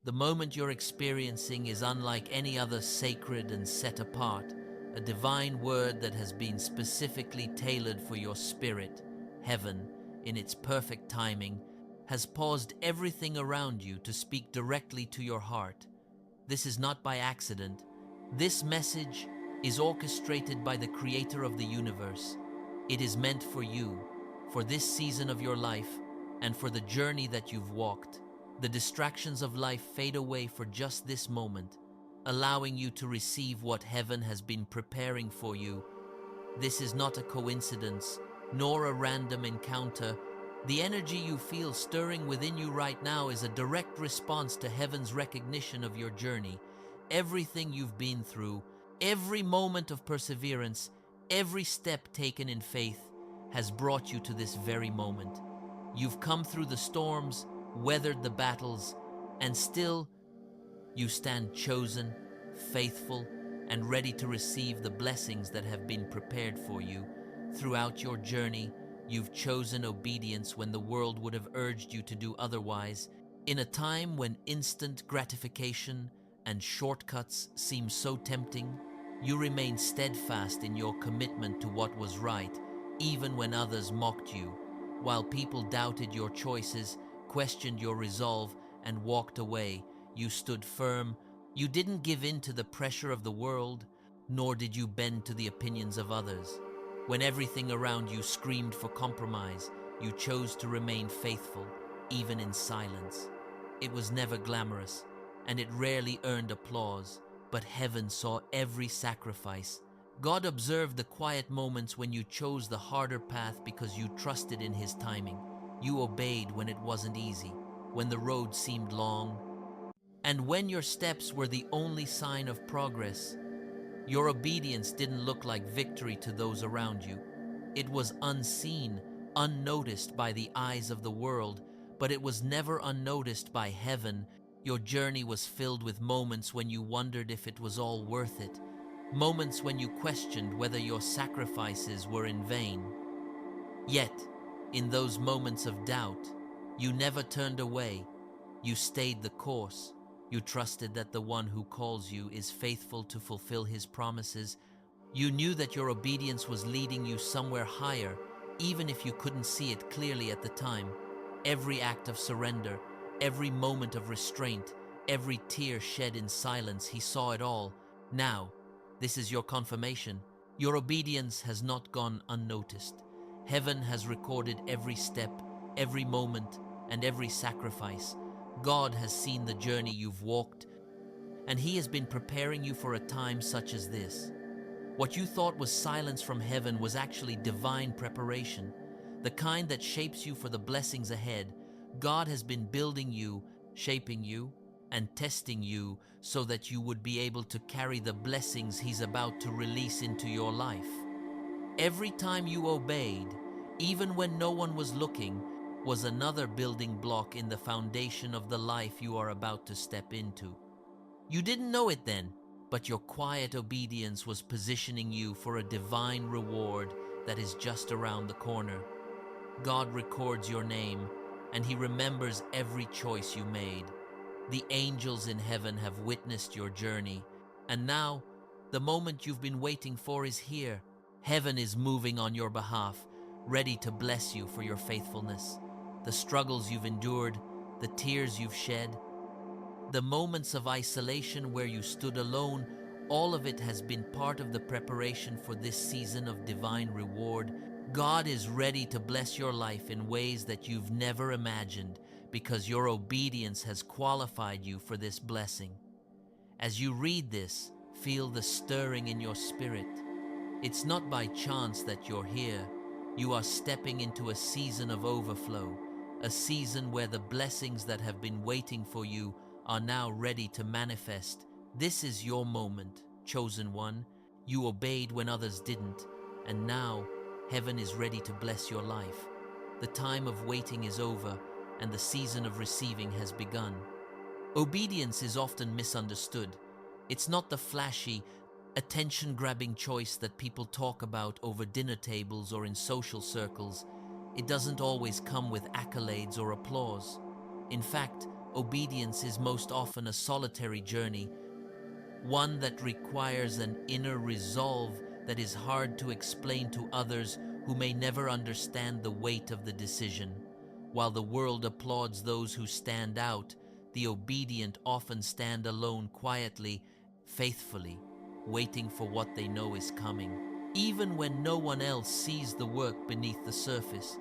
The moment you're experiencing is unlike any other, sacred and set apart, a divine word that has been specifically tailored for your spirit. Heaven, in its perfect timing, has paused everything around you to speak directly to your heart. This is not by accident. This message is orchestrated by the Creator of the universe. It is meant for you, for this season of your life, and for the journey that you've walked. The distractions of life fade away for just this moment, allowing you to receive what heaven has been preparing for you. This is not a coincidence, nor a random encounter. The energy you feel stirring within you right now is a direct response to heaven's recognition of your journey. Everything you've been through, every moment of perseverance, every step taken in faith has brought you to this very moment. You've come through the storms, weathered the battles, and still you stand chosen, faithful, and ready to receive the blessings that have been prepared for you. Throughout your journey, you've chosen obedience when the world would have urged you to do otherwise. In a time when instant gratification and shortcuts seem so tempting, you remain steadfast in your commitment to what was right, even when others mocked you. While people doubted your choices, questioned your resolve, and walked away, you stood firm. You didn't give in to the pressure of the world, nor did you bend to the opinions of others. When everything around you screamed for compromise, you chose to remain faithful, even in silence. It was never glamorous, and it rarely earned applause, but heaven saw every sacrifice. God observed the quiet moments when you chose the harder path because you trusted in His timing. You obeyed when it wasn't easy, when the road seemed long, and when your steps were the only sign of progress. Your obedience didn't look like victory to those around you. It was unseen, unnoticed by the eyes of the world, but it was never unnoticed by heaven. Your journey was filled with moments when you wondered if it was all worth it, moments when you questioned whether your sacrifices were in vain. Yet, in those moments of doubt, you never turned away. You stayed the course. You trusted that the one who calls you is faithful to fulfill His promises. You knew that your obedience was leading you somewhere higher, even if you couldn't see it clearly at the time. Every act of surrender, every moment of restraint, every tear shed in silence, He saw it all. Now, this is your confirmation. Your obedience has not gone unnoticed. Heaven has recorded every step, every moment, and every sacrifice. God has seen the journey you've walked, and He has been preparing you for a time such as this. What you thought was silence from heaven was actually divine preparation, the kind that shapes you for the blessings ahead. God has been building you, shaping you, and testing you so that you would be able to carry the blessings He's about to release into your life. Every time you obeyed, even when no one was looking, was another building block in the foundation of the life you are about to step into. You didn't know it then, but your quiet obedience was positioning you for a divine reward that is just around the corner. God records your name, and He remembers every choice you made. The angels in heaven have witnessed your journey, and now the moment you've been waiting for is here. Heaven is moving on your behalf, ready to bless you for your faithfulness. The struggles you've endured, the tears you've shed, the moments of isolation where you stood alone, all of it has been part of the preparation for this season of divine reward. God is ready to bless your life in ways that you've never imagined because your obedience has qualified you for this blessing. As you read this, feel the stirring in your spirit. It's not by chance that you're here. You are stepping into a season of overflow, a season where the blessings that have been waiting for you are now ready to manifest. This is your moment, chosen one. You obeyed when others didn't, and now heaven is ready to bless your life. The time of waiting is over, and the season of receiving has begun. Obedience is often misunderstood. It's not the flashy, attention-grabbing choice that people talk about over dinner tables or in social circles. It doesn't always come with accolades or applause. In fact, obedience is most often a solitary journey, one that requires an inner resolve that is hard to explain to others who may never understand the weight of the decision. While the world applauds those who stand out, the obedient often stand alone quietly, faithfully, waiting for what they know is coming, even when no one else sees the work beneath the surface.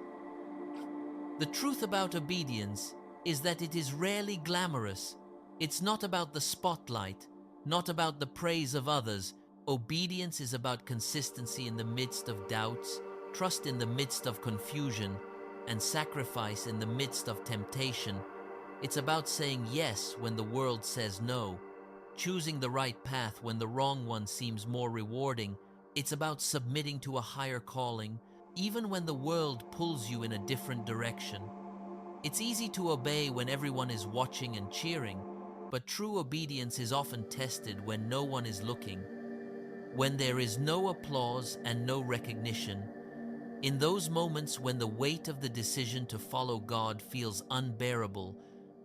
The truth about obedience is that it is rarely glamorous. It's not about the spotlight, not about the praise of others. Obedience is about consistency in the midst of doubts, trust in the midst of confusion, and sacrifice in the midst of temptation. It's about saying yes when the world says no, choosing the right path when the wrong one seems more rewarding. It's about submitting to a higher calling, even when the world pulls you in a different direction. It's easy to obey when everyone is watching and cheering, but true obedience is often tested when no one is looking, when there is no applause and no recognition. In those moments when the weight of the decision to follow God feels unbearable,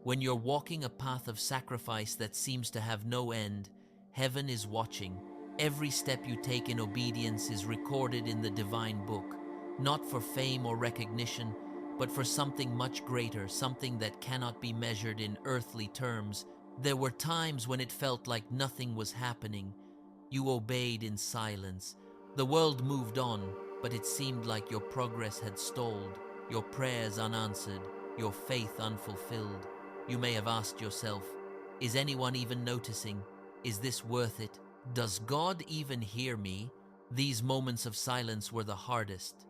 when you're walking a path of sacrifice that seems to have no end, heaven is watching. Every step you take in obedience is recorded in the divine book, not for fame or recognition, but for something much greater, something that cannot be measured in earthly terms. There were times when it felt like nothing was happening. You obeyed in silence. The world moved on, but it seemed like your progress had stalled, your prayers unanswered, your faith unfulfilled. You may have asked yourself, is anyone even noticing? Is this worth it? Does God even hear me? These moments of silence were the hardest.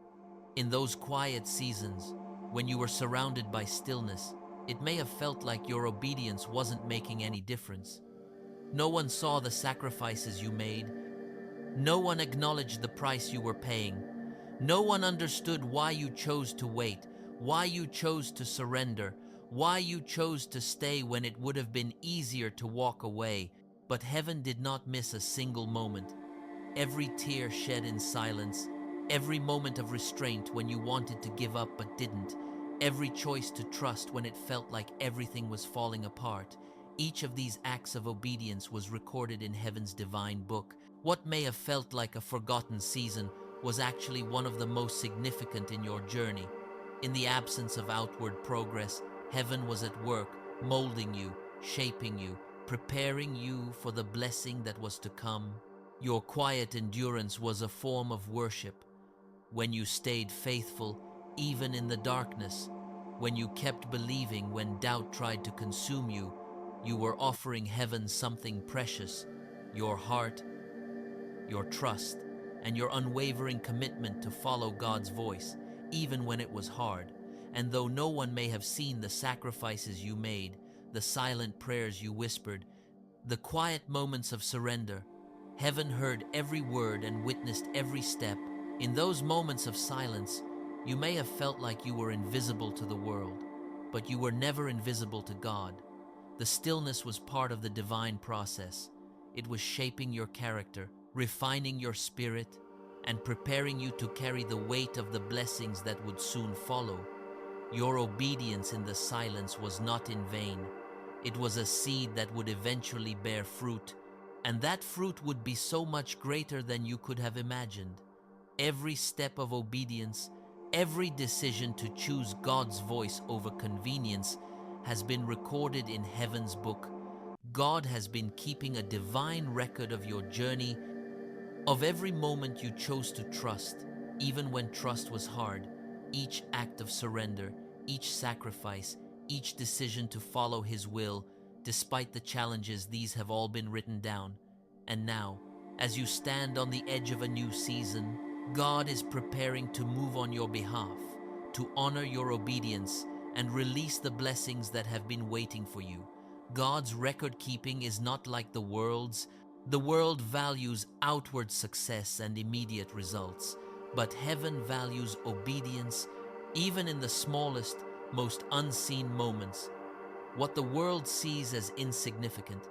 In those quiet seasons, when you were surrounded by stillness, it may have felt like your obedience wasn't making any difference. No one saw the sacrifices you made. No one acknowledged the price you were paying. No one understood why you chose to wait, why you chose to surrender, why you chose to stay when it would have been easier to walk away. But heaven did not miss a single moment. Every tear shed in silence, every moment of restraint when you wanted to give up but didn't, every choice to trust when it felt like everything was falling apart. Each of these acts of obedience was recorded in heaven's divine book. What may have felt like a forgotten season was actually one of the most significant in your journey. In the absence of outward progress, heaven was at work, molding you, shaping you, preparing you for the blessing that was to come. Your quiet endurance was a form of worship. When you stayed faithful, even in the darkness, when you kept believing when doubt tried to consume you, you were offering heaven something precious: your heart, your trust, and your unwavering commitment to follow God's voice, even when it was hard. And though no one may have seen the sacrifices you made, the silent prayers you whispered, the quiet moments of surrender, heaven heard every word and witnessed every step. In those moments of silence, you may have felt like you were invisible to the world, but you were never invisible to God. The stillness was part of the divine process. It was shaping your character, refining your spirit, and preparing you to carry the weight of the blessings that would soon follow. Your obedience in the silence was not in vain. It was a seed that would eventually bear fruit, and that fruit would be so much greater than you could have imagined. Every step of obedience, every decision to choose God's voice over convenience has been recorded in heaven's book. God has been keeping a divine record of your journey, of every moment you chose to trust, even when trust was hard. Each act of surrender, each sacrifice, each decision to follow His will, despite the challenges, these have all been written down. And now, as you stand on the edge of a new season, God is preparing to move on your behalf, to honor your obedience and release the blessings that have been waiting for you. God's record keeping is not like the world's. The world values outward success and immediate results, but heaven values obedience, even in the smallest, most unseen moments. What the world sees as insignificant,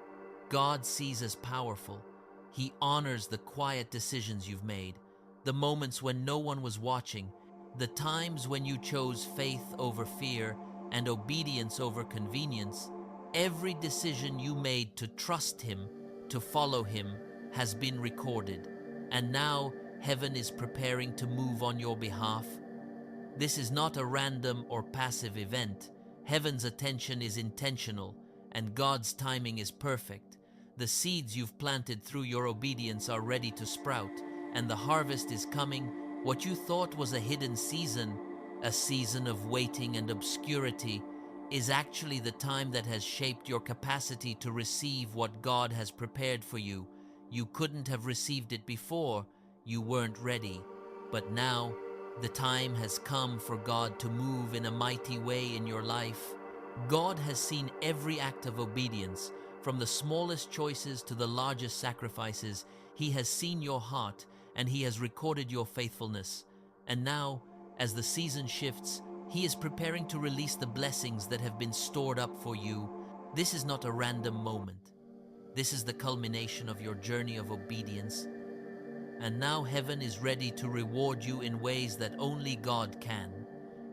God sees as powerful. He honors the quiet decisions you've made, the moments when no one was watching, the times when you chose faith over fear and obedience over convenience. Every decision you made to trust Him, to follow Him, has been recorded, and now heaven is preparing to move on your behalf. This is not a random or passive event. Heaven's attention is intentional, and God's timing is perfect. The seeds you've planted through your obedience are ready to sprout, and the harvest is coming. What you thought was a hidden season, a season of waiting and obscurity, is actually the time that has shaped your capacity to receive what God has prepared for you. You couldn't have received it before. You weren't ready. But now, the time has come for God to move in a mighty way in your life. God has seen every act of obedience, from the smallest choices to the largest sacrifices. He has seen your heart, and He has recorded your faithfulness. And now, as the season shifts, He is preparing to release the blessings that have been stored up for you. This is not a random moment. This is the culmination of your journey of obedience. And now heaven is ready to reward you in ways that only God can.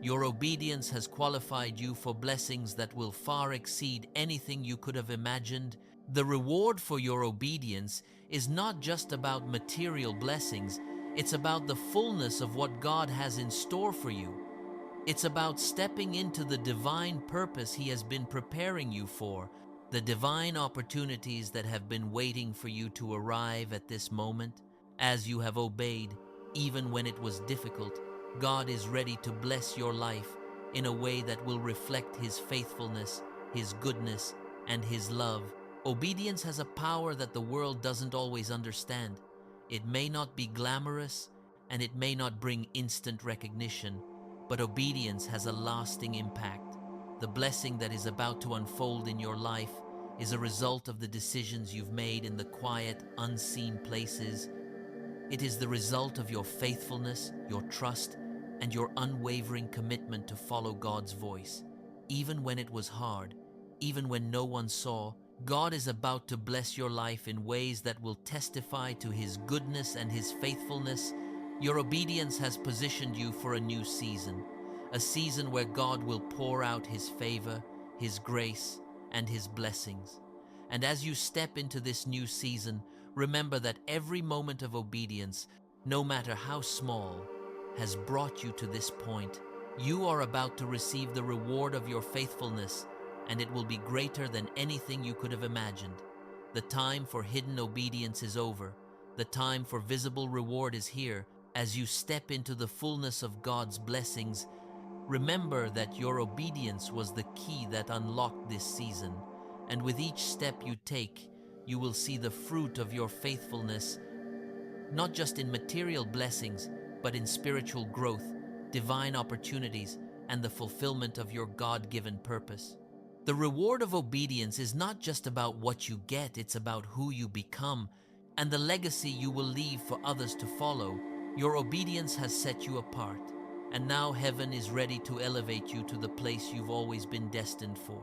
Your obedience has qualified you for blessings that will far exceed anything you could have imagined. The reward for your obedience is not just about material blessings, it's about the fullness of what God has in store for you. It's about stepping into the divine purpose He has been preparing you for, the divine opportunities that have been waiting for you to arrive at this moment. As you have obeyed, even when it was difficult, God is ready to bless your life in a way that will reflect His faithfulness, His goodness, and His love. Obedience has a power that the world doesn't always understand. It may not be glamorous, and it may not bring instant recognition, but obedience has a lasting impact. The blessing that is about to unfold in your life is a result of the decisions you've made in the quiet, unseen places. It is the result of your faithfulness, your trust, and your unwavering commitment to follow God's voice. Even when it was hard, even when no one saw, God is about to bless your life in ways that will testify to His goodness and His faithfulness. Your obedience has positioned you for a new season, a season where God will pour out His favor, His grace, and His blessings. And as you step into this new season, remember that every moment of obedience, no matter how small, has brought you to this point. You are about to receive the reward of your faithfulness, and it will be greater than anything you could have imagined. The time for hidden obedience is over. The time for visible reward is here. As you step into the fullness of God's blessings, remember that your obedience was the key that unlocked this season. And with each step you take, you will see the fruit of your faithfulness, not just in material blessings, but in spiritual growth, divine opportunities, and the fulfillment of your God-given purpose. The reward of obedience is not just about what you get, it's about who you become and the legacy you will leave for others to follow. Your obedience has set you apart, and now heaven is ready to elevate you to the place you've always been destined for.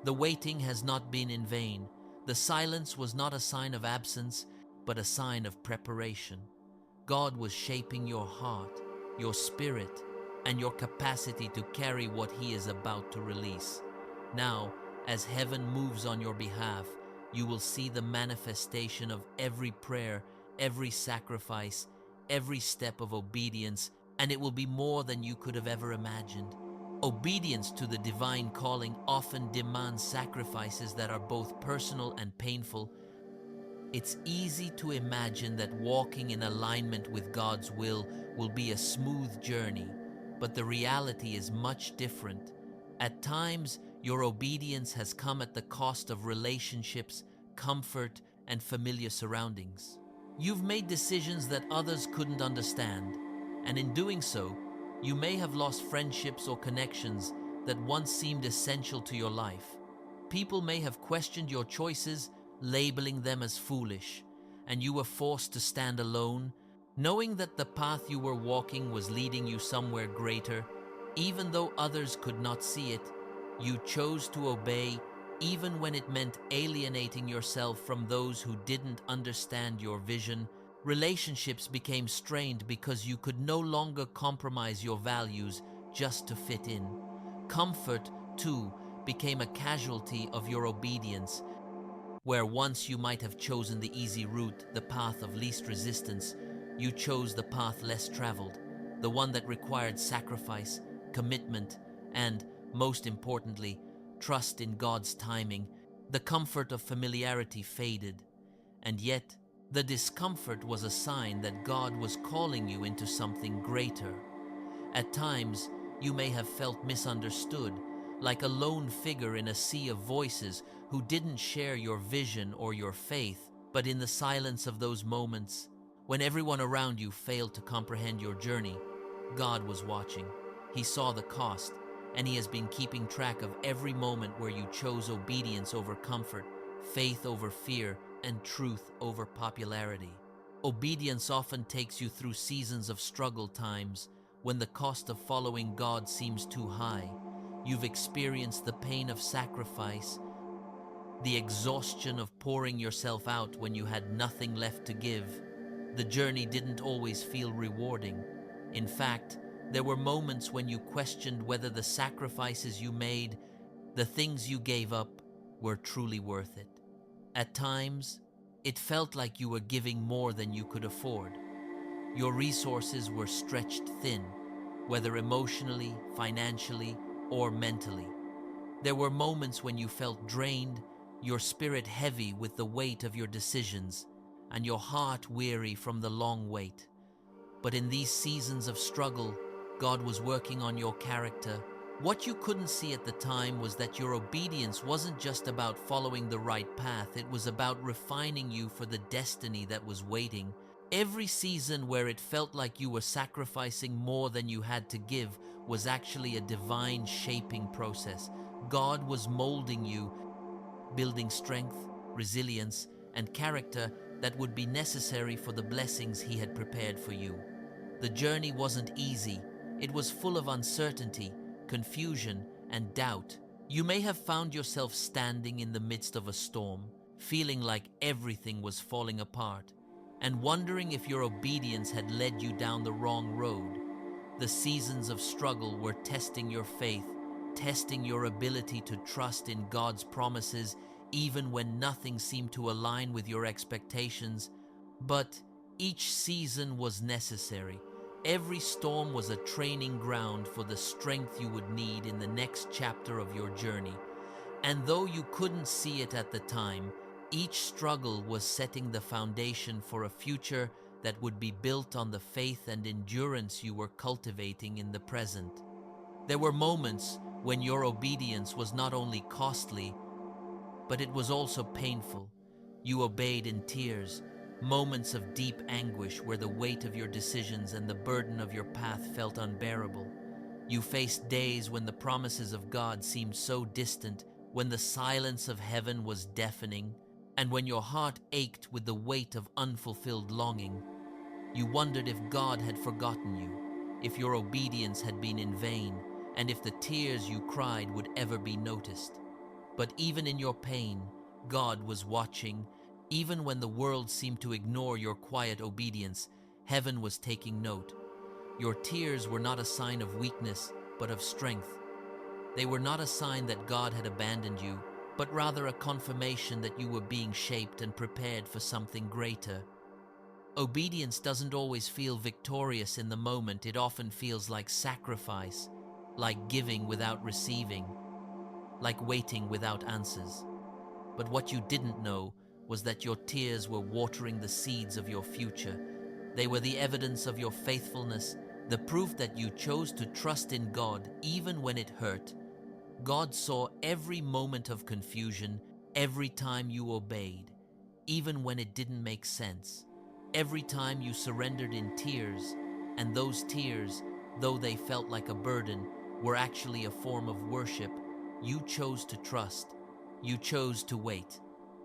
The waiting has not been in vain. The silence was not a sign of absence, but a sign of preparation. God was shaping your heart, your spirit, and your capacity to carry what He is about to release. Now, as heaven moves on your behalf, you will see the manifestation of every prayer, every sacrifice, every step of obedience, and it will be more than you could have ever imagined. Obedience to the divine calling often demands sacrifices that are both personal and painful. It's easy to imagine that walking in alignment with God's will be a smooth journey, but the reality is much different. At times, your obedience has come at the cost of relationships, comfort, and familiar surroundings. You've made decisions that others couldn't understand, and in doing so, you may have lost friendships or connections that once seemed essential to your life. People may have questioned your choices, labeling them as foolish, and you were forced to stand alone, knowing that the path you were walking was leading you somewhere greater. Even though others could not see it, you chose to obey, even when it meant alienating yourself from those who didn't understand your vision. Relationships became strained because you could no longer compromise your values just to fit in. Comfort, too, became a casualty of your obedience. Where once you might have chosen the easy route, the path of least resistance, you chose the path less traveled, the one that required sacrifice, commitment, and, most importantly, trust in God's timing. The comfort of familiarity faded, and yet the discomfort was a sign that God was calling you into something greater. At times, you may have felt misunderstood, like a lone figure in a sea of voices who didn't share your vision or your faith. But in the silence of those moments, when everyone around you failed to comprehend your journey, God was watching. He saw the cost, and He has been keeping track of every moment where you chose obedience over comfort, faith over fear, and truth over popularity. Obedience often takes you through seasons of struggle times when the cost of following God seems too high. You've experienced the pain of sacrifice, the exhaustion of pouring yourself out when you had nothing left to give. The journey didn't always feel rewarding. In fact, there were moments when you questioned whether the sacrifices you made, the things you gave up, were truly worth it. At times, it felt like you were giving more than you could afford. Your resources were stretched thin, whether emotionally, financially, or mentally. There were moments when you felt drained, your spirit heavy with the weight of your decisions, and your heart weary from the long wait. But in these seasons of struggle, God was working on your character. What you couldn't see at the time was that your obedience wasn't just about following the right path, it was about refining you for the destiny that was waiting. Every season where it felt like you were sacrificing more than you had to give was actually a divine shaping process. God was molding you, building strength, resilience, and character that would be necessary for the blessings He had prepared for you. The journey wasn't easy. It was full of uncertainty, confusion, and doubt. You may have found yourself standing in the midst of a storm, feeling like everything was falling apart, and wondering if your obedience had led you down the wrong road. The seasons of struggle were testing your faith, testing your ability to trust in God's promises even when nothing seemed to align with your expectations. But each season was necessary. Every storm was a training ground for the strength you would need in the next chapter of your journey. And though you couldn't see it at the time, each struggle was setting the foundation for a future that would be built on the faith and endurance you were cultivating in the present. There were moments when your obedience was not only costly, but it was also painful. You obeyed in tears, moments of deep anguish where the weight of your decisions and the burden of your path felt unbearable. You faced days when the promises of God seemed so distant, when the silence of heaven was deafening, and when your heart ached with the weight of unfulfilled longing. You wondered if God had forgotten you, if your obedience had been in vain, and if the tears you cried would ever be noticed. But even in your pain, God was watching. Even when the world seemed to ignore your quiet obedience, heaven was taking note. Your tears were not a sign of weakness, but of strength. They were not a sign that God had abandoned you, but rather a confirmation that you were being shaped and prepared for something greater. Obedience doesn't always feel victorious in the moment. It often feels like sacrifice, like giving without receiving, like waiting without answers. But what you didn't know was that your tears were watering the seeds of your future. They were the evidence of your faithfulness, the proof that you chose to trust in God even when it hurt. God saw every moment of confusion, every time you obeyed, even when it didn't make sense. Every time you surrendered in tears, and those tears, though they felt like a burden, were actually a form of worship. You chose to trust. You chose to wait.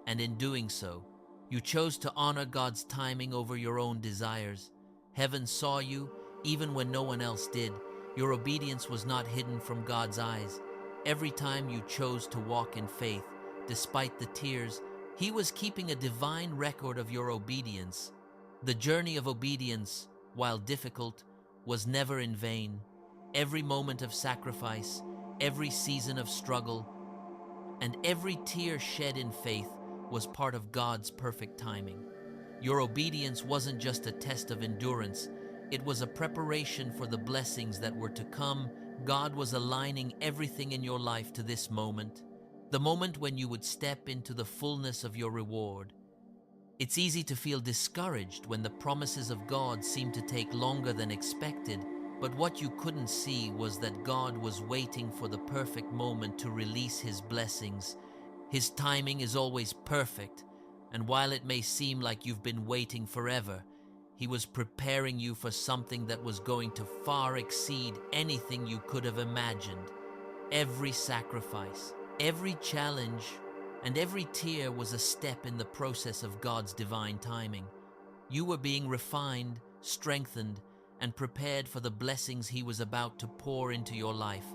And in doing so, you chose to honor God's timing over your own desires. Heaven saw you even when no one else did. Your obedience was not hidden from God's eyes. Every time you chose to walk in faith, despite the tears, He was keeping a divine record of your obedience. The journey of obedience, while difficult, was never in vain. Every moment of sacrifice, every season of struggle, and every tear shed in faith was part of God's perfect timing. Your obedience wasn't just a test of endurance, it was a preparation for the blessings that were to come. God was aligning everything in your life to this moment, the moment when you would step into the fullness of your reward. It's easy to feel discouraged when the promises of God seem to take longer than expected, but what you couldn't see was that God was waiting for the perfect moment to release His blessings. His timing is always perfect, and while it may seem like you've been waiting forever, He was preparing you for something that was going to far exceed anything you could have imagined. Every sacrifice, every challenge, and every tear was a step in the process of God's divine timing. You were being refined, strengthened, and prepared for the blessings He was about to pour into your life.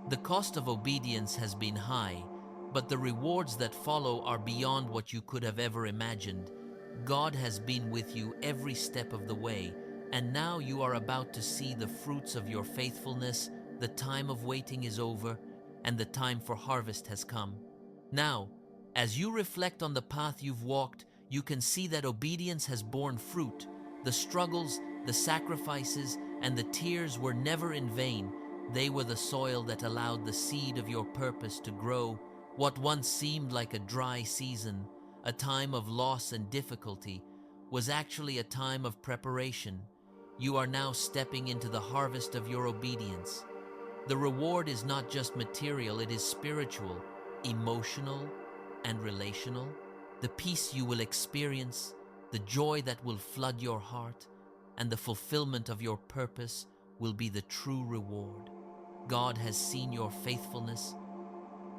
The cost of obedience has been high, but the rewards that follow are beyond what you could have ever imagined. God has been with you every step of the way, and now you are about to see the fruits of your faithfulness. The time of waiting is over, and the time for harvest has come. Now, as you reflect on the path you've walked, you can see that obedience has borne fruit. The struggles, the sacrifices, and the tears were never in vain. They were the soil that allowed the seed of your purpose to grow. What once seemed like a dry season, a time of loss and difficulty, was actually a time of preparation. You are now stepping into the harvest of your obedience. The reward is not just material, it is spiritual, emotional, and relational. The peace you will experience, the joy that will flood your heart, and the fulfillment of your purpose will be the true reward. God has seen your faithfulness,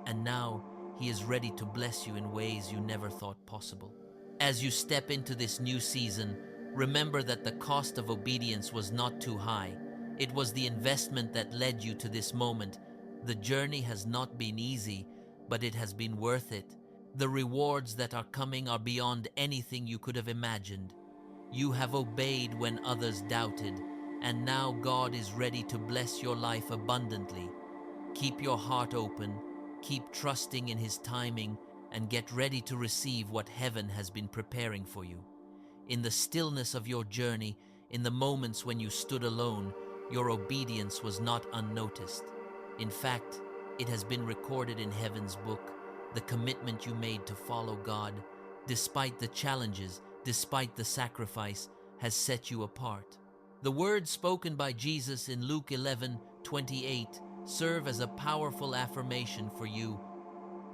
and now He is ready to bless you in ways you never thought possible. As you step into this new season, remember that the cost of obedience was not too high. It was the investment that led you to this moment. The journey has not been easy, but it has been worth it. The rewards that are coming are beyond anything you could have imagined. You have obeyed when others doubted, and now God is ready to bless your life abundantly. Keep your heart open, keep trusting in His timing, and get ready to receive what heaven has been preparing for you. In the stillness of your journey, in the moments when you stood alone, your obedience was not unnoticed. In fact, it has been recorded in heaven's book. The commitment you made to follow God, despite the challenges, despite the sacrifice, has set you apart. The words spoken by Jesus in Luke 11:28 serve as a powerful affirmation for you.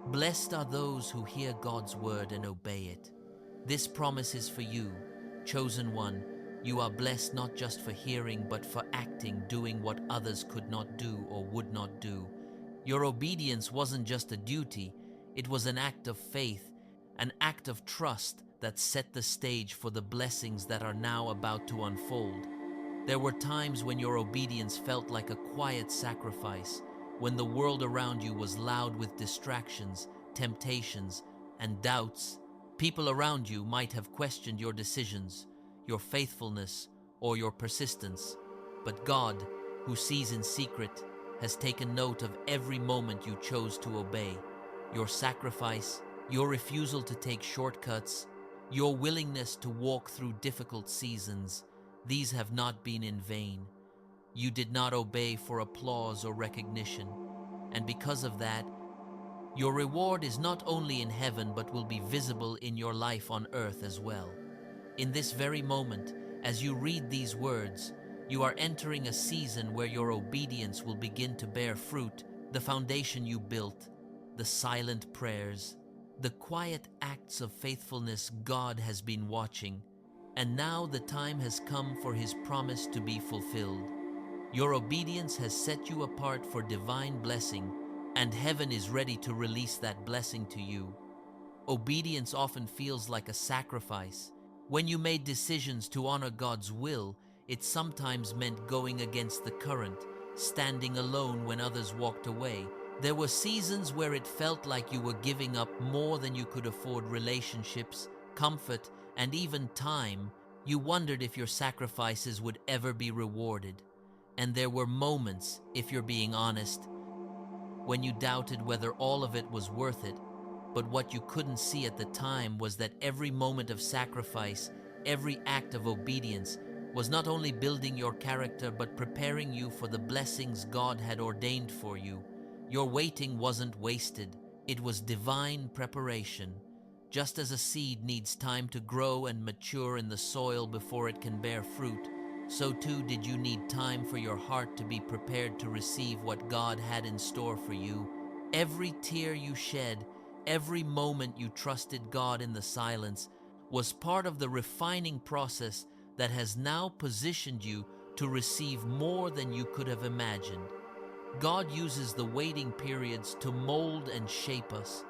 Blessed are those who hear God's word and obey it. This promise is for you, chosen one. You are blessed not just for hearing, but for acting, doing what others could not do or would not do. Your obedience wasn't just a duty, it was an act of faith, an act of trust that set the stage for the blessings that are now about to unfold. There were times when your obedience felt like a quiet sacrifice, when the world around you was loud with distractions, temptations, and doubts. People around you might have questioned your decisions, your faithfulness, or your persistence. But God, who sees in secret, has taken note of every moment you chose to obey. Your sacrifice, your refusal to take shortcuts, your willingness to walk through difficult seasons, these have not been in vain. You did not obey for applause or recognition, and because of that, your reward is not only in heaven but will be visible in your life on earth as well. In this very moment, as you read these words, you are entering a season where your obedience will begin to bear fruit. The foundation you built, the silent prayers, the quiet acts of faithfulness. God has been watching, and now the time has come for His promise to be fulfilled. Your obedience has set you apart for divine blessing, and heaven is ready to release that blessing to you. Obedience often feels like a sacrifice. When you made decisions to honor God's will, it sometimes meant going against the current, standing alone when others walked away. There were seasons where it felt like you were giving up more than you could afford: relationships, comfort, and even time. You wondered if your sacrifices would ever be rewarded. And there were moments, if you're being honest, when you doubted whether all of it was worth it. But what you couldn't see at the time was that every moment of sacrifice, every act of obedience, was not only building your character but preparing you for the blessings God had ordained for you. Your waiting wasn't wasted, it was divine preparation. Just as a seed needs time to grow and mature in the soil before it can bear fruit, so too did you need time for your heart to be prepared to receive what God had in store for you. Every tear you shed, every moment you trusted God in the silence, was part of the refining process that has now positioned you to receive more than you could have imagined. God uses the waiting periods to mold and shape us.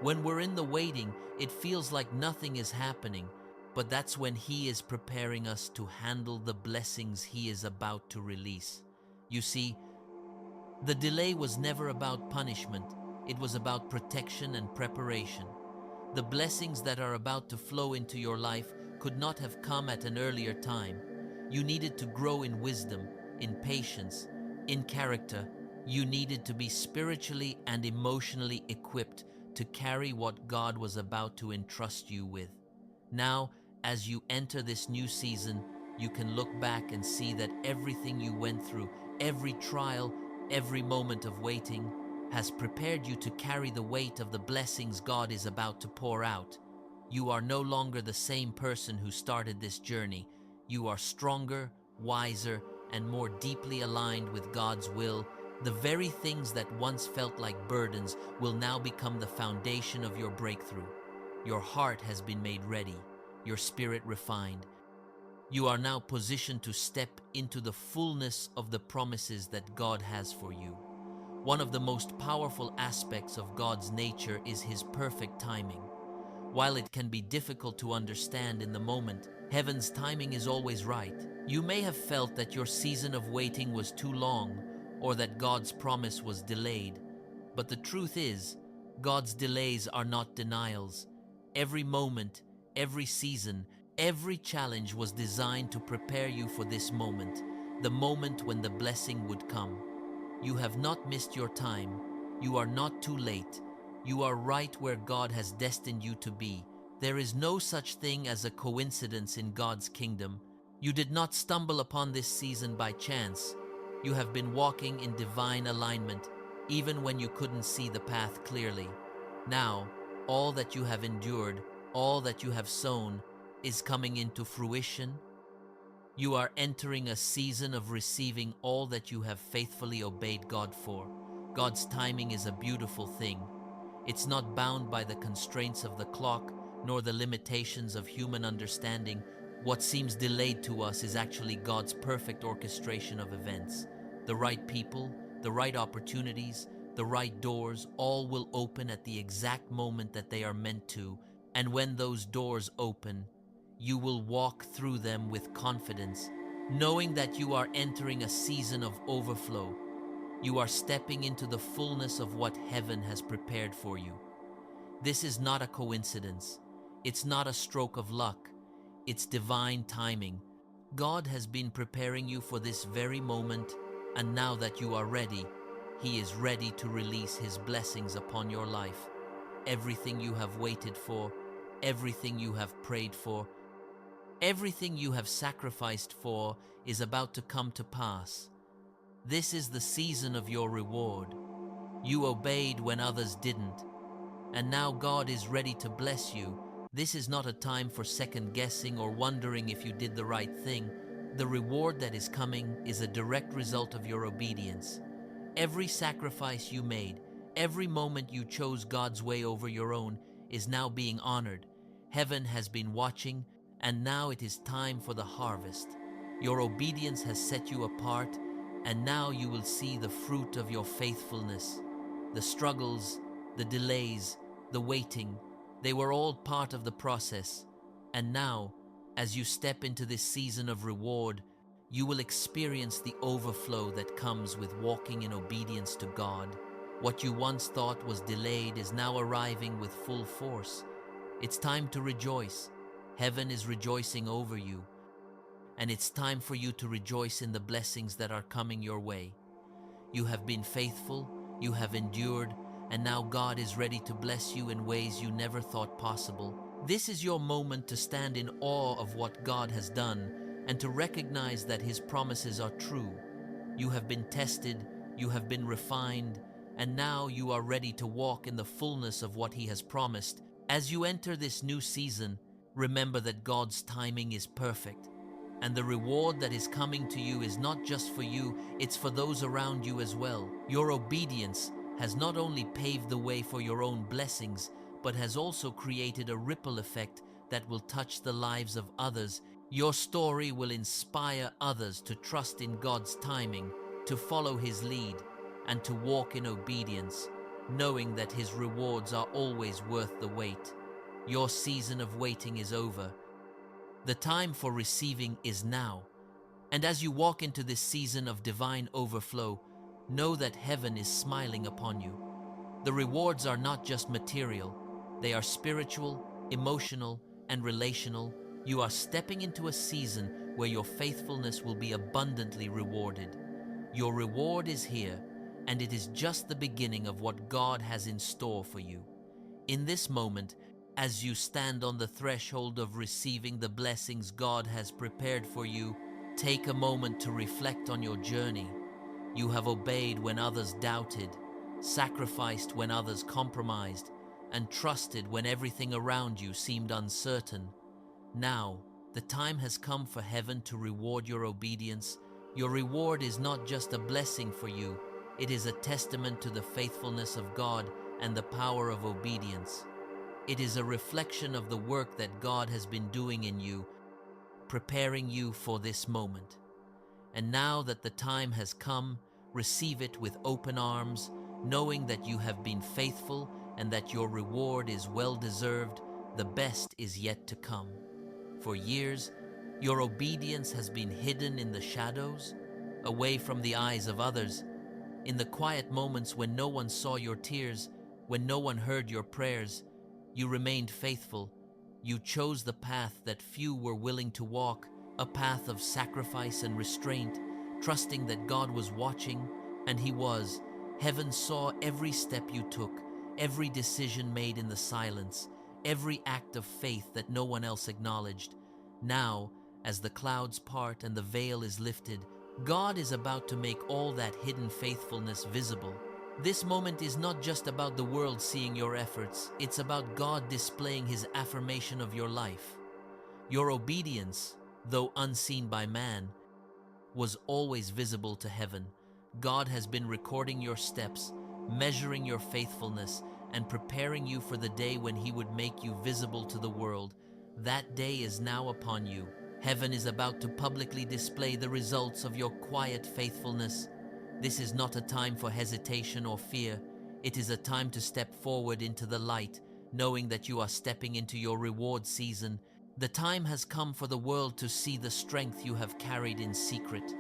When we're in the waiting, it feels like nothing is happening, but that's when He is preparing us to handle the blessings He is about to release. You see, the delay was never about punishment, it was about protection and preparation. The blessings that are about to flow into your life could not have come at an earlier time. You needed to grow in wisdom, in patience, in character. You needed to be spiritually and emotionally equipped to carry what God was about to entrust you with. Now, as you enter this new season, you can look back and see that everything you went through, every trial, every moment of waiting, has prepared you to carry the weight of the blessings God is about to pour out. You are no longer the same person who started this journey. You are stronger, wiser, and more deeply aligned with God's will. The very things that once felt like burdens will now become the foundation of your breakthrough. Your heart has been made ready, your spirit refined. You are now positioned to step into the fullness of the promises that God has for you. One of the most powerful aspects of God's nature is His perfect timing. While it can be difficult to understand in the moment, heaven's timing is always right. You may have felt that your season of waiting was too long or that God's promise was delayed. But the truth is, God's delays are not denials. Every moment, every season, every challenge was designed to prepare you for this moment, the moment when the blessing would come. You have not missed your time. You are not too late. You are right where God has destined you to be. There is no such thing as a coincidence in God's kingdom. You did not stumble upon this season by chance. You have been walking in divine alignment, even when you couldn't see the path clearly. Now, all that you have endured, all that you have sown, is coming into fruition. You are entering a season of receiving all that you have faithfully obeyed God for. God's timing is a beautiful thing. It's not bound by the constraints of the clock, nor the limitations of human understanding. What seems delayed to us is actually God's perfect orchestration of events. The right people, the right opportunities, the right doors, all will open at the exact moment that they are meant to. And when those doors open, you will walk through them with confidence, knowing that you are entering a season of overflow. You are stepping into the fullness of what heaven has prepared for you. This is not a coincidence. It's not a stroke of luck. It's divine timing. God has been preparing you for this very moment, and now that you are ready, He is ready to release His blessings upon your life. Everything you have waited for, everything you have prayed for, everything you have sacrificed for is about to come to pass. This is the season of your reward. You obeyed when others didn't, and now God is ready to bless you. This is not a time for second guessing or wondering if you did the right thing. The reward that is coming is a direct result of your obedience. Every sacrifice you made, every moment you chose God's way over your own, is now being honored. Heaven has been watching, and now it is time for the harvest. Your obedience has set you apart, and now you will see the fruit of your faithfulness. The struggles, the delays, the waiting, they were all part of the process. And now, as you step into this season of reward, you will experience the overflow that comes with walking in obedience to God. What you once thought was delayed is now arriving with full force. It's time to rejoice. Heaven is rejoicing over you, and it's time for you to rejoice in the blessings that are coming your way. You have been faithful, You have endured, and now God is ready to bless you in ways you never thought possible. This is your moment to stand in awe of what God has done and to recognize that His promises are true. You have been tested, you have been refined, and now you are ready to walk in the fullness of what He has promised. As you enter this new season, remember that God's timing is perfect, and the reward that is coming to you is not just for you, it's for those around you as well. Your obedience has not only paved the way for your own blessings, but has also created a ripple effect that will touch the lives of others. Your story will inspire others to trust in God's timing, to follow His lead, and to walk in obedience, knowing that His rewards are always worth the wait. Your season of waiting is over. The time for receiving is now. And as you walk into this season of divine overflow, know that heaven is smiling upon you. The rewards are not just material, they are spiritual, emotional, and relational. You are stepping into a season where your faithfulness will be abundantly rewarded. Your reward is here, and it is just the beginning of what God has in store for you. In this moment, as you stand on the threshold of receiving the blessings God has prepared for you, take a moment to reflect on your journey. You have obeyed when others doubted, sacrificed when others compromised, and trusted when everything around you seemed uncertain. Now, the time has come for heaven to reward your obedience. Your reward is not just a blessing for you, it is a testament to the faithfulness of God and the power of obedience. It is a reflection of the work that God has been doing in you, preparing you for this moment. And now that the time has come, receive it with open arms, knowing that you have been faithful and that your reward is well deserved. The best is yet to come. For years, your obedience has been hidden in the shadows, away from the eyes of others. In the quiet moments when no one saw your tears, when no one heard your prayers, you remained faithful. You chose the path that few were willing to walk, a path of sacrifice and restraint, trusting that God was watching, and He was. Heaven saw every step you took, every decision made in the silence, every act of faith that no one else acknowledged. Now, as the clouds part and the veil is lifted, God is about to make all that hidden faithfulness visible. This moment is not just about the world seeing your efforts, it's about God displaying His affirmation of your life. Your obedience, though unseen by man, was always visible to heaven. God has been recording your steps, measuring your faithfulness, and preparing you for the day when He would make you visible to the world. That day is now upon you. Heaven is about to publicly display the results of your quiet faithfulness. This is not a time for hesitation or fear. It is a time to step forward into the light, knowing that you are stepping into your reward season. The time has come for the world to see the strength you have carried in secret.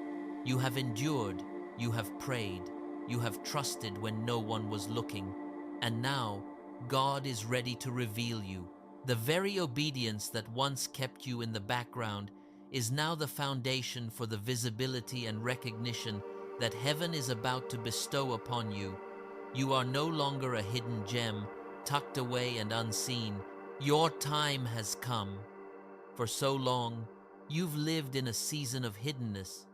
You have endured, you have prayed, you have trusted when no one was looking. And now, God is ready to reveal you. The very obedience that once kept you in the background is now the foundation for the visibility and recognition that heaven is about to bestow upon you. You are no longer a hidden gem, tucked away and unseen. Your time has come. For so long, you've lived in a season of hiddenness.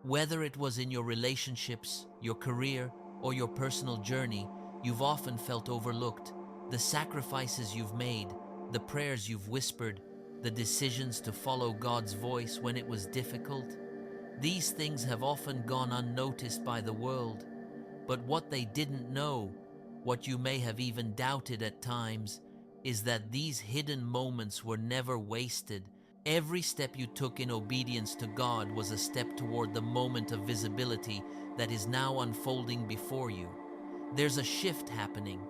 Whether it was in your relationships, your career, or your personal journey, you've often felt overlooked. The sacrifices you've made, the prayers you've whispered, the decisions to follow God's voice when it was difficult, these things have often gone unnoticed by the world. But what they didn't know, what you may have even doubted at times, is that these hidden moments were never wasted. Every step you took in obedience to God was a step toward the moment of visibility that is now unfolding before you. There's a shift happening.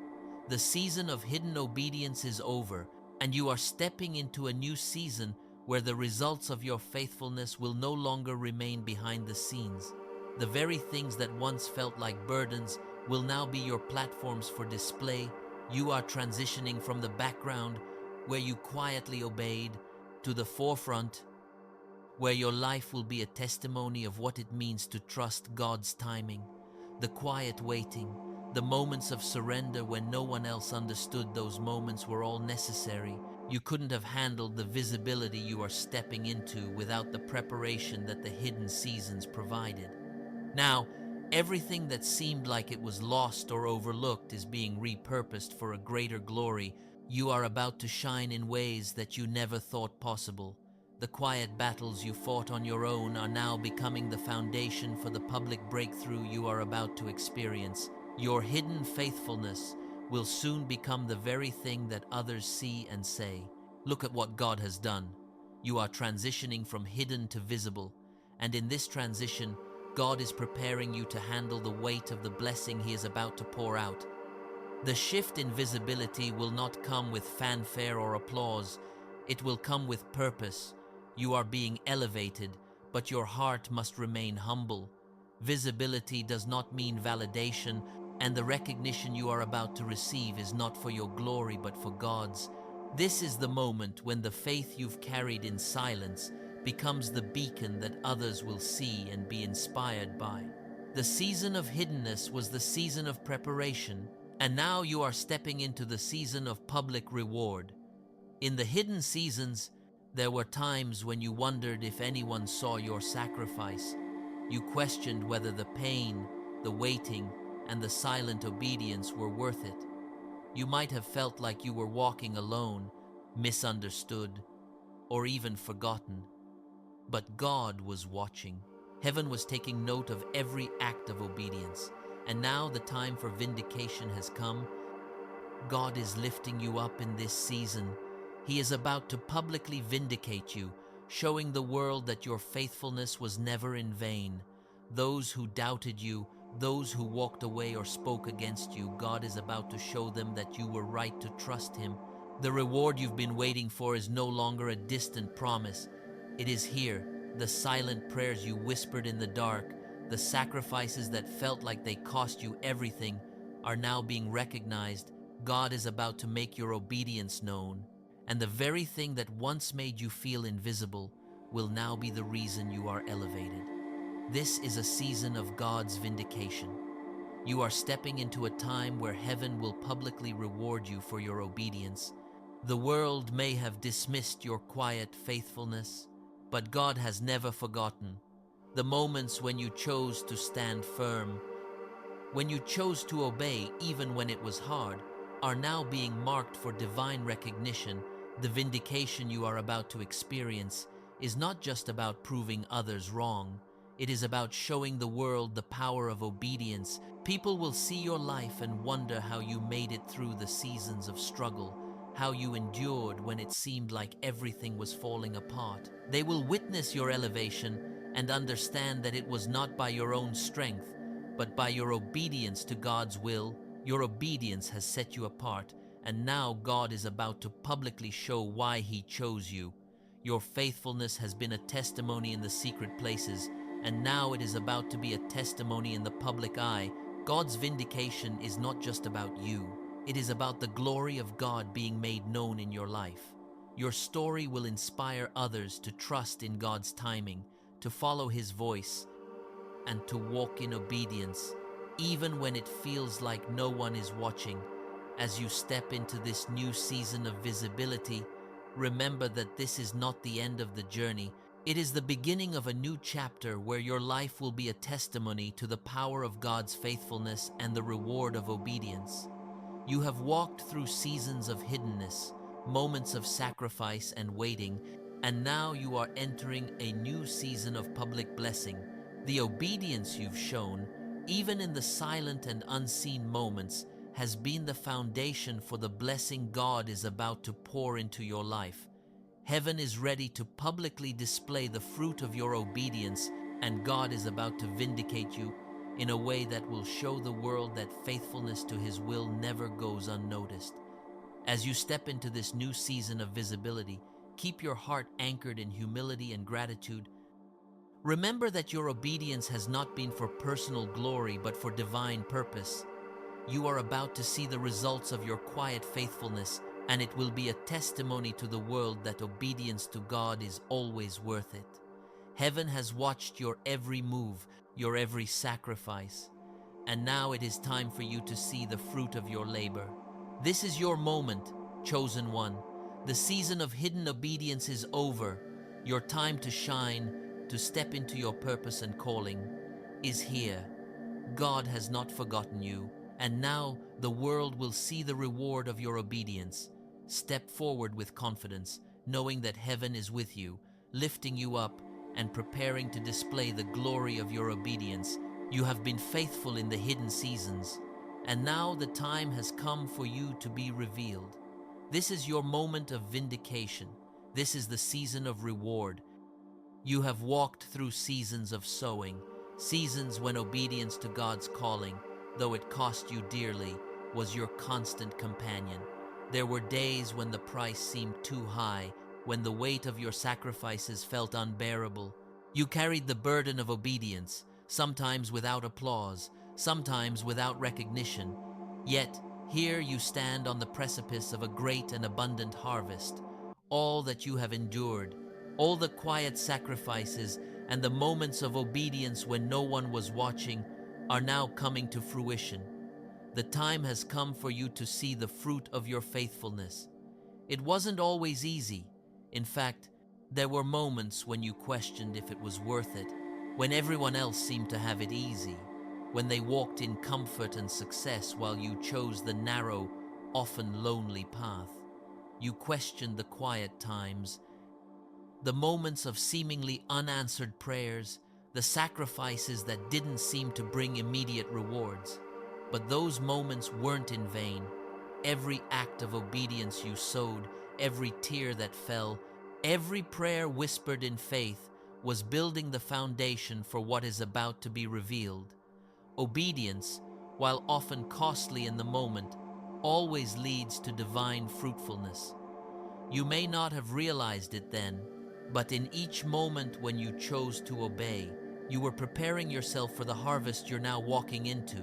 The season of hidden obedience is over, and you are stepping into a new season where the results of your faithfulness will no longer remain behind the scenes. The very things that once felt like burdens will now be your platforms for display. You are transitioning from the background, where you quietly obeyed, to the forefront, where your life will be a testimony of what it means to trust God's timing. The quiet waiting, the moments of surrender when no one else understood those moments were all necessary. You couldn't have handled the visibility you are stepping into without the preparation that the hidden seasons provided. Now, everything that seemed like it was lost or overlooked is being repurposed for a greater glory. You are about to shine in ways that you never thought possible. The quiet battles you fought on your own are now becoming the foundation for the public breakthrough you are about to experience. Your hidden faithfulness will soon become the very thing that others see and say, "Look at what God has done." You are transitioning from hidden to visible, and in this transition, God is preparing you to handle the weight of the blessing He is about to pour out. The shift in visibility will not come with fanfare or applause. It will come with purpose. You are being elevated, but your heart must remain humble. Visibility does not mean validation, and the recognition you are about to receive is not for your glory but for God's. This is the moment when the faith you've carried in silence becomes the beacon that others will see and be inspired by. The season of hiddenness was the season of preparation, and now you are stepping into the season of public reward. In the hidden seasons, there were times when you wondered if anyone saw your sacrifice. You questioned whether the pain, the waiting, and the silent obedience were worth it. You might have felt like you were walking alone, misunderstood, or even forgotten. But God was watching. Heaven was taking note of every act of obedience. And now the time for vindication has come. God is lifting you up in this season. He is about to publicly vindicate you, showing the world that your faithfulness was never in vain. Those who doubted you, those who walked away or spoke against you, God is about to show them that you were right to trust Him. The reward you've been waiting for is no longer a distant promise. It is here. The silent prayers you whispered in the dark, the sacrifices that felt like they cost you everything, are now being recognized. God is about to make your obedience known, and the very thing that once made you feel invisible will now be the reason you are elevated. This is a season of God's vindication. You are stepping into a time where heaven will publicly reward you for your obedience. The world may have dismissed your quiet faithfulness, but God has never forgotten. The moments when you chose to stand firm, when you chose to obey even when it was hard, are now being marked for divine recognition. The vindication you are about to experience is not just about proving others wrong. It is about showing the world the power of obedience. People will see your life and wonder how you made it through the seasons of struggle, how you endured when it seemed like everything was falling apart. They will witness your elevation and understand that it was not by your own strength, but by your obedience to God's will. Your obedience has set you apart, and now God is about to publicly show why He chose you. Your faithfulness has been a testimony in the secret places, and now it is about to be a testimony in the public eye. God's vindication is not just about you. It is about the glory of God being made known in your life. Your story will inspire others to trust in God's timing, to follow His voice, and to walk in obedience, even when it feels like no one is watching. As you step into this new season of visibility, remember that this is not the end of the journey. It is the beginning of a new chapter where your life will be a testimony to the power of God's faithfulness and the reward of obedience. You have walked through seasons of hiddenness, moments of sacrifice and waiting, and now you are entering a new season of public blessing. The obedience you've shown, even in the silent and unseen moments, has been the foundation for the blessing God is about to pour into your life. Heaven is ready to publicly display the fruit of your obedience, and God is about to vindicate you in a way that will show the world that faithfulness to His will never goes unnoticed. As you step into this new season of visibility, keep your heart anchored in humility and gratitude. Remember that your obedience has not been for personal glory but for divine purpose. You are about to see the results of your quiet faithfulness, and it will be a testimony to the world that obedience to God is always worth it. Heaven has watched your every move, your every sacrifice. and now it is time for you to see the fruit of your labor. This is your moment, chosen one. The season of hidden obedience is over. Your time to shine, to step into your purpose and calling, is here. God has not forgotten you, and now the world will see the reward of your obedience. Step forward with confidence, knowing that heaven is with you, lifting you up and preparing to display the glory of your obedience. You have been faithful in the hidden seasons, and now the time has come for you to be revealed. This is your moment of vindication. This is the season of reward. You have walked through seasons of sowing, seasons when obedience to God's calling, though it cost you dearly, was your constant companion. There were days when the price seemed too high, when the weight of your sacrifices felt unbearable. You carried the burden of obedience, sometimes without applause, sometimes without recognition. Yet, here you stand on the precipice of a great and abundant harvest. All that you have endured, all the quiet sacrifices and the moments of obedience when no one was watching are now coming to fruition. The time has come for you to see the fruit of your faithfulness. It wasn't always easy. In fact, there were moments when you questioned if it was worth it, when everyone else seemed to have it easy, when they walked in comfort and success while you chose the narrow, often lonely path. You questioned the quiet times, the moments of seemingly unanswered prayers, the sacrifices that didn't seem to bring immediate rewards. But those moments weren't in vain. Every act of obedience you sowed, every tear that fell, every prayer whispered in faith was building the foundation for what is about to be revealed. Obedience, while often costly in the moment, always leads to divine fruitfulness. You may not have realized it then, but in each moment when you chose to obey, you were preparing yourself for the harvest you're now walking into.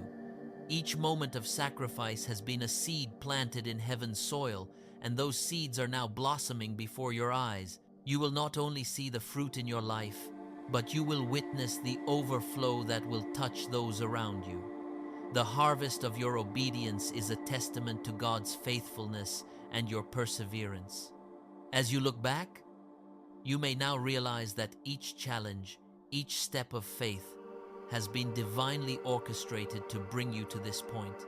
Each moment of sacrifice has been a seed planted in heaven's soil, and those seeds are now blossoming before your eyes. You will not only see the fruit in your life, but you will witness the overflow that will touch those around you. The harvest of your obedience is a testament to God's faithfulness and your perseverance. As you look back, you may now realize that each challenge, each step of faith, has been divinely orchestrated to bring you to this point.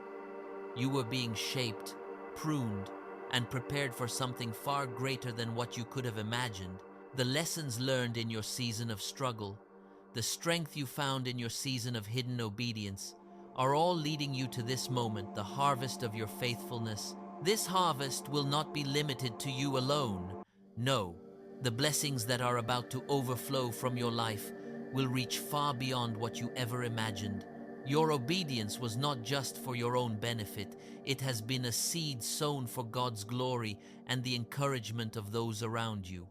You were being shaped, pruned, and prepared for something far greater than what you could have imagined. The lessons learned in your season of struggle, the strength you found in your season of hidden obedience, are all leading you to this moment, the harvest of your faithfulness. This harvest will not be limited to you alone. No, the blessings that are about to overflow from your life will reach far beyond what you ever imagined. Your obedience was not just for your own benefit, it has been a seed sown for God's glory and the encouragement of those around you.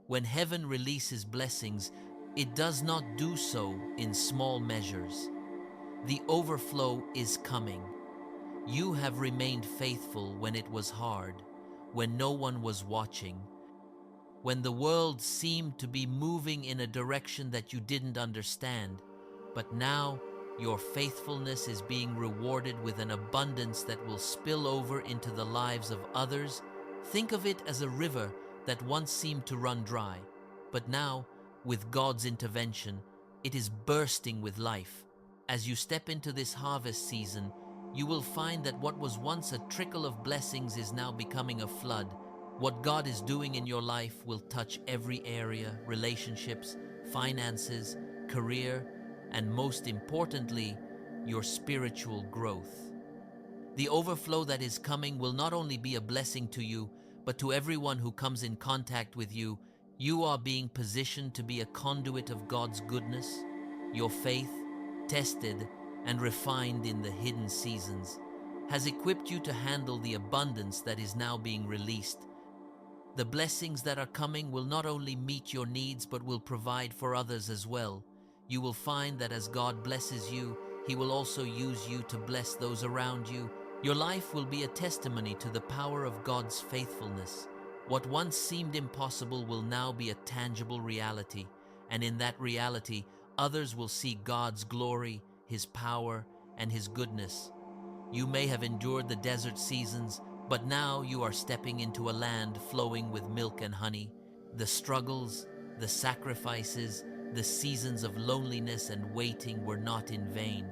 When heaven releases blessings, it does not do so in small measures. The overflow is coming. You have remained faithful when it was hard, when no one was watching, when the world seemed to be moving in a direction that you didn't understand. But now, your faithfulness is being rewarded with an abundance that will spill over into the lives of others. Think of it as a river that once seemed to run dry, but now, with God's intervention, it is bursting with life. As you step into this harvest season, you will find that what was once a trickle of blessings is now becoming a flood. What God is doing in your life will touch every area: relationships, finances, career, and most importantly, your spiritual growth. The overflow that is coming will not only be a blessing to you, but to everyone who comes in contact with you. You are being positioned to be a conduit of God's goodness. Your faith, tested and refined in the hidden seasons, has equipped you to handle the abundance that is now being released. The blessings that are coming will not only meet your needs, but will provide for others as well. You will find that as God blesses you, He will also use you to bless those around you. Your life will be a testimony to the power of God's faithfulness. What once seemed impossible will now be a tangible reality, and in that reality, others will see God's glory, His power, and His goodness. You may have endured the desert seasons, but now you are stepping into a land flowing with milk and honey. The struggles, the sacrifices, the seasons of loneliness and waiting were not in vain.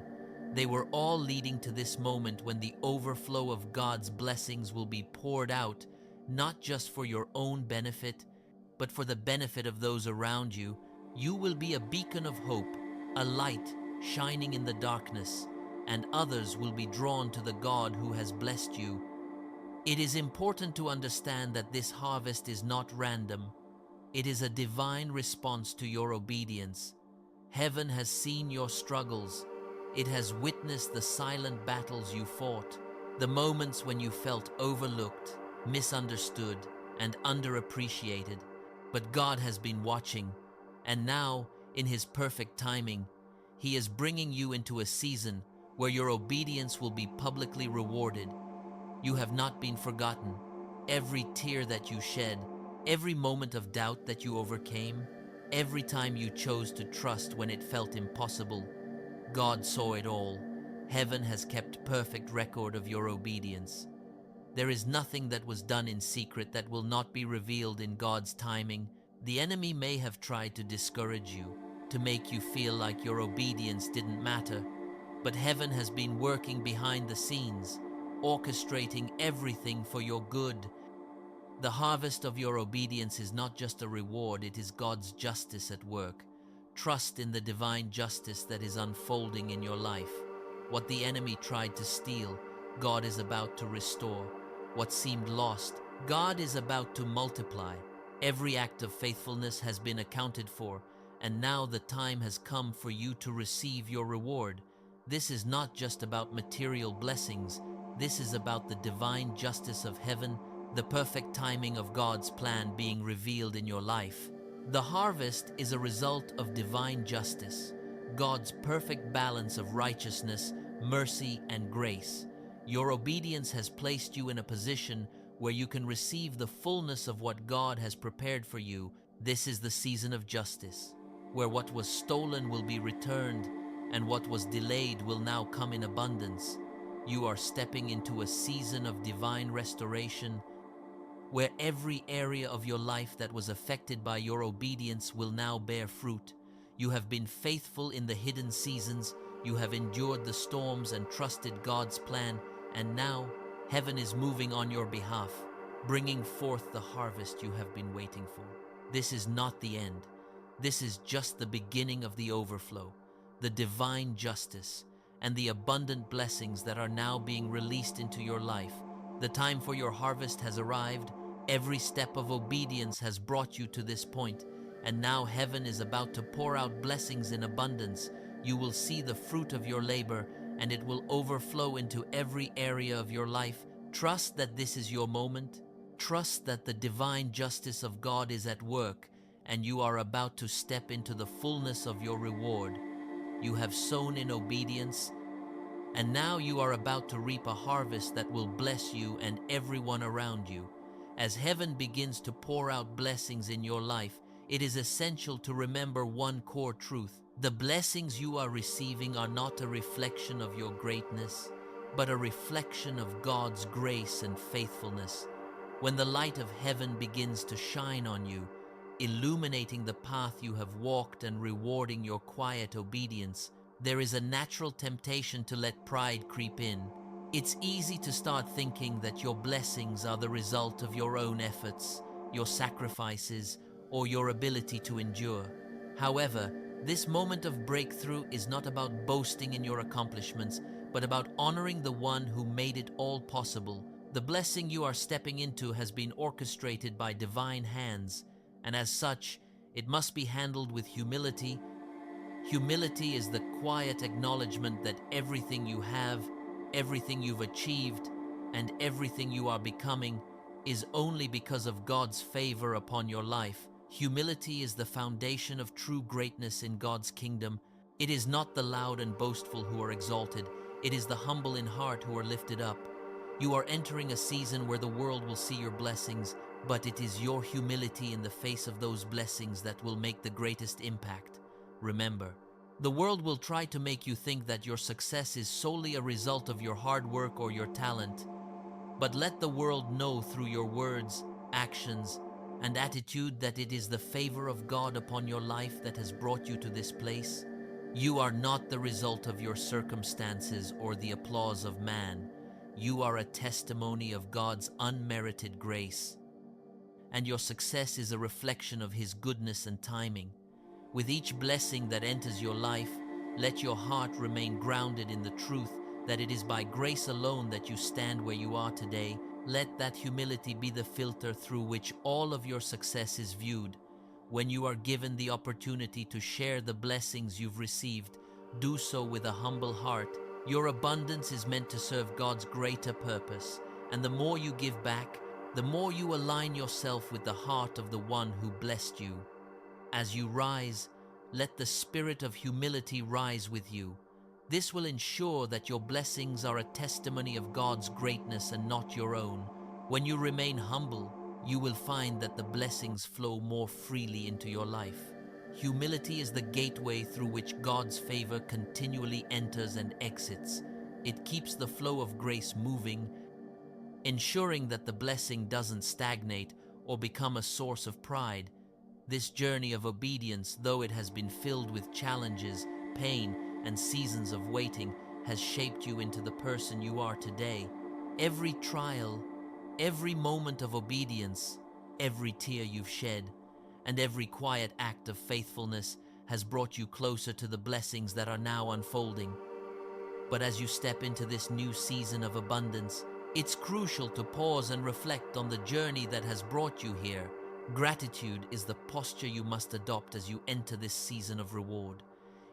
They were all leading to this moment when the overflow of God's blessings will be poured out, not just for your own benefit, but for the benefit of those around you. You will be a beacon of hope, a light shining in the darkness, and others will be drawn to the God who has blessed you. It is important to understand that this harvest is not random. It is a divine response to your obedience. Heaven has seen your struggles. It has witnessed the silent battles you fought, the moments when you felt overlooked, misunderstood, and underappreciated. But God has been watching, and now, in His perfect timing, He is bringing you into a season where your obedience will be publicly rewarded. You have not been forgotten. Every tear that you shed, every moment of doubt that you overcame, every time you chose to trust when it felt impossible, God saw it all. Heaven has kept perfect record of your obedience. There is nothing that was done in secret that will not be revealed in God's timing. The enemy may have tried to discourage you, to make you feel like your obedience didn't matter, but heaven has been working behind the scenes, orchestrating everything for your good. The harvest of your obedience is not just a reward, it is God's justice at work. Trust in the divine justice that is unfolding in your life. What the enemy tried to steal, God is about to restore. What seemed lost, God is about to multiply. Every act of faithfulness has been accounted for, and now the time has come for you to receive your reward. This is not just about material blessings. This is about the divine justice of heaven, the perfect timing of God's plan being revealed in your life. The harvest is a result of divine justice, God's perfect balance of righteousness, mercy, and grace. Your obedience has placed you in a position where you can receive the fullness of what God has prepared for you. This is the season of justice, where what was stolen will be returned, and what was delayed will now come in abundance. You are stepping into a season of divine restoration, where every area of your life that was affected by your obedience will now bear fruit. You have been faithful in the hidden seasons, you have endured the storms and trusted God's plan, and now heaven is moving on your behalf, bringing forth the harvest you have been waiting for. This is not the end. This is just the beginning of the overflow, the divine justice, and the abundant blessings that are now being released into your life. The time for your harvest has arrived. Every step of obedience has brought you to this point, and now heaven is about to pour out blessings in abundance. You will see the fruit of your labor, and it will overflow into every area of your life. Trust that this is your moment. Trust that the divine justice of God is at work, and you are about to step into the fullness of your reward. You have sown in obedience, and now you are about to reap a harvest that will bless you and everyone around you. As heaven begins to pour out blessings in your life, it is essential to remember one core truth. The blessings you are receiving are not a reflection of your greatness, but a reflection of God's grace and faithfulness. When the light of heaven begins to shine on you, illuminating the path you have walked and rewarding your quiet obedience, there is a natural temptation to let pride creep in. It's easy to start thinking that your blessings are the result of your own efforts, your sacrifices, or your ability to endure. However, this moment of breakthrough is not about boasting in your accomplishments, but about honoring the one who made it all possible. The blessing you are stepping into has been orchestrated by divine hands, and as such, it must be handled with humility. Humility is the quiet acknowledgement that everything you have, everything you've achieved, and everything you are becoming is only because of God's favor upon your life. Humility is the foundation of true greatness in God's kingdom. It is not the loud and boastful who are exalted. It is the humble in heart who are lifted up. You are entering a season where the world will see your blessings, but it is your humility in the face of those blessings that will make the greatest impact. Remember, The world will try to make you think that your success is solely a result of your hard work or your talent, but let the world know through your words, actions, and attitude that it is the favor of God upon your life that has brought you to this place. You are not the result of your circumstances or the applause of man. You are a testimony of God's unmerited grace, and your success is a reflection of His goodness and timing. With each blessing that enters your life, let your heart remain grounded in the truth that it is by grace alone that you stand where you are today. Let that humility be the filter through which all of your success is viewed. When you are given the opportunity to share the blessings you've received, do so with a humble heart. Your abundance is meant to serve God's greater purpose, and the more you give back, the more you align yourself with the heart of the one who blessed you. As you rise, let the spirit of humility rise with you. This will ensure that your blessings are a testimony of God's greatness and not your own. When you remain humble, you will find that the blessings flow more freely into your life. Humility is the gateway through which God's favor continually enters and exits. It keeps the flow of grace moving, ensuring that the blessing doesn't stagnate or become a source of pride. This journey of obedience, though it has been filled with challenges, pain, and seasons of waiting, has shaped you into the person you are today. Every trial, every moment of obedience, every tear you've shed, and every quiet act of faithfulness has brought you closer to the blessings that are now unfolding. But as you step into this new season of abundance, it's crucial to pause and reflect on the journey that has brought you here. Gratitude is the posture you must adopt as you enter this season of reward.